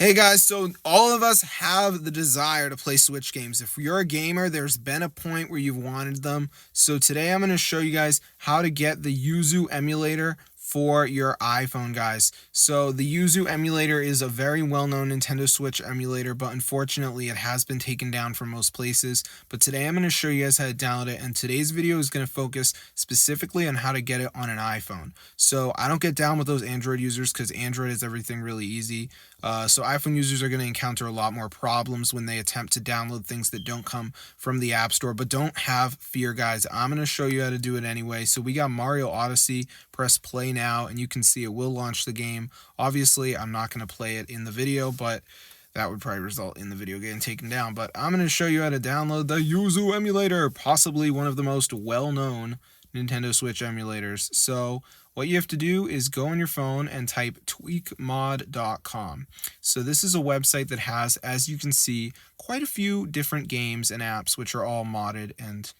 Hey guys, so all of us have the desire to play Switch games. If you're a gamer, there's been a point where you've wanted them. So today I'm going to show you guys how to get the Yuzu emulator for your iPhone, guys. So the Yuzu emulator is a very well-known Nintendo Switch emulator, but unfortunately it has been taken down from most places. But today I'm going to show you guys how to download it, and today's video is going to focus specifically on how to get it on an iPhone. So I don't get down with those Android users because Android is everything really easy. So iPhone users are going to encounter a lot more problems when they attempt to download things that don't come from the App Store. But don't have fear, guys. I'm going to show you how to do it anyway. So we got Mario Odyssey. Press play now, and you can see it will launch the game. Obviously, I'm not going to play it in the video, but that would probably result in the video getting taken down. But I'm going to show you how to download the Yuzu emulator, possibly one of the most well-known Nintendo Switch emulators. So what you have to do is go on your phone and type tweakmod.com. So this is a website that has, as you can see, quite a few different games and apps which are all modded and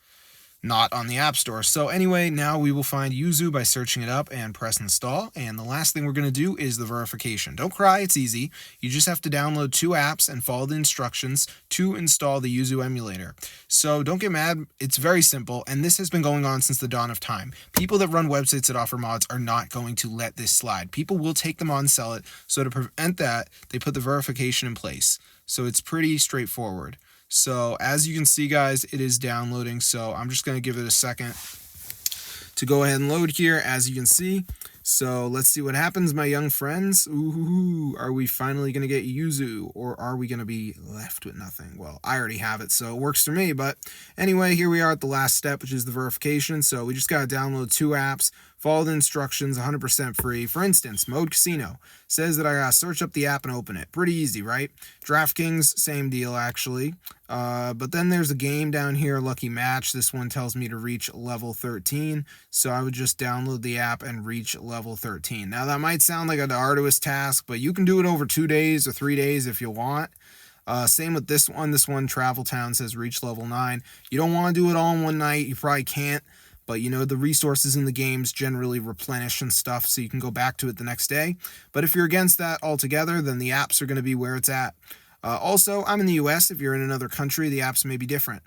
not on the App Store. So anyway, now we will find Yuzu by searching it up and press install. And the last thing we're going to do is the verification. Don't cry, it's easy. You just have to download 2 apps and follow the instructions to install the Yuzu emulator. So don't get mad, it's very simple, and this has been going on since the dawn of time. People that run websites that offer mods are not going to let this slide. People will take them on and sell it, so to prevent that, they put the verification in place. So it's pretty straightforward. So as you can see, guys, it is downloading. So I'm just going to give it a second to go ahead and load here, as you can see. So let's see what happens, my young friends. Ooh, are we finally going to get Yuzu, or are we going to be left with nothing? Well, I already have it, so it works for me. But anyway, here we are at the last step, which is the verification. So we just got to download 2 apps, follow the instructions, 100% free. For instance, Mode Casino says that I got to search up the app and open it. Pretty easy, right? DraftKings, same deal, actually. But then there's a game down here, Lucky Match. This one tells me to reach level 13. So I would just download the app and reach level 13. Now that might sound like an arduous task, but you can do it over 2 days or 3 days if you want. Same with this one. This one, Travel Town, says reach level 9. You don't want to do it all in one night. You probably can't. But, you know, the resources in the games generally replenish and stuff, so you can go back to it the next day. But if you're against that altogether, then the apps are going to be where it's at. Also, I'm in the US. If you're in another country, the apps may be different.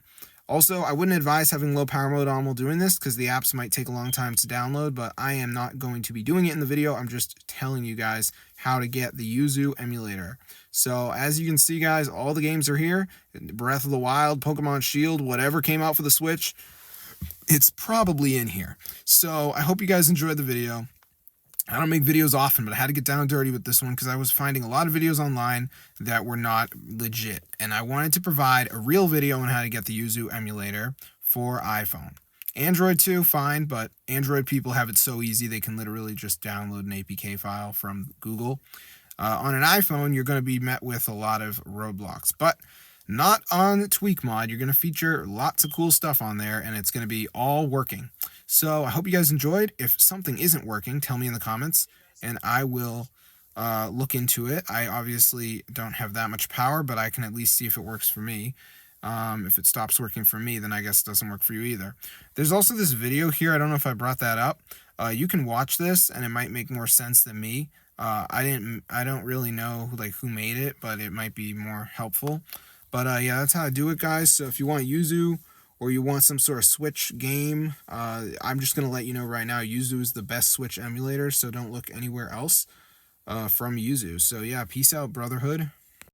Also, I wouldn't advise having low power mode on while doing this because the apps might take a long time to download, but I am not going to be doing it in the video. I'm just telling you guys how to get the Yuzu emulator. So as you can see, guys, all the games are here. Breath of the Wild, Pokemon Shield, whatever came out for the Switch, it's probably in here. So I hope you guys enjoyed the video. I don't make videos often, but I had to get down and dirty with this one because I was finding a lot of videos online that were not legit. And I wanted to provide a real video on how to get the Yuzu emulator for iPhone. Android too, fine, but Android people have it so easy they can literally just download an APK file from Google. On an iPhone, you're going to be met with a lot of roadblocks, but not on TweakMod. You're going to feature lots of cool stuff on there, and it's going to be all working. So I hope you guys enjoyed. If something isn't working, tell me in the comments, and I will look into it. I obviously don't have that much power, but I can at least see if it works for me. If it stops working for me, then I guess it doesn't work for you either. There's also this video here. I don't know if I brought that up. You can watch this, and it might make more sense than me. I don't really know who made it, but it might be more helpful. But yeah, that's how I do it, guys. So if you want Yuzu or you want some sort of Switch game, I'm just going to let you know right now, Yuzu is the best Switch emulator, so don't look anywhere else from Yuzu. So yeah, peace out, brotherhood.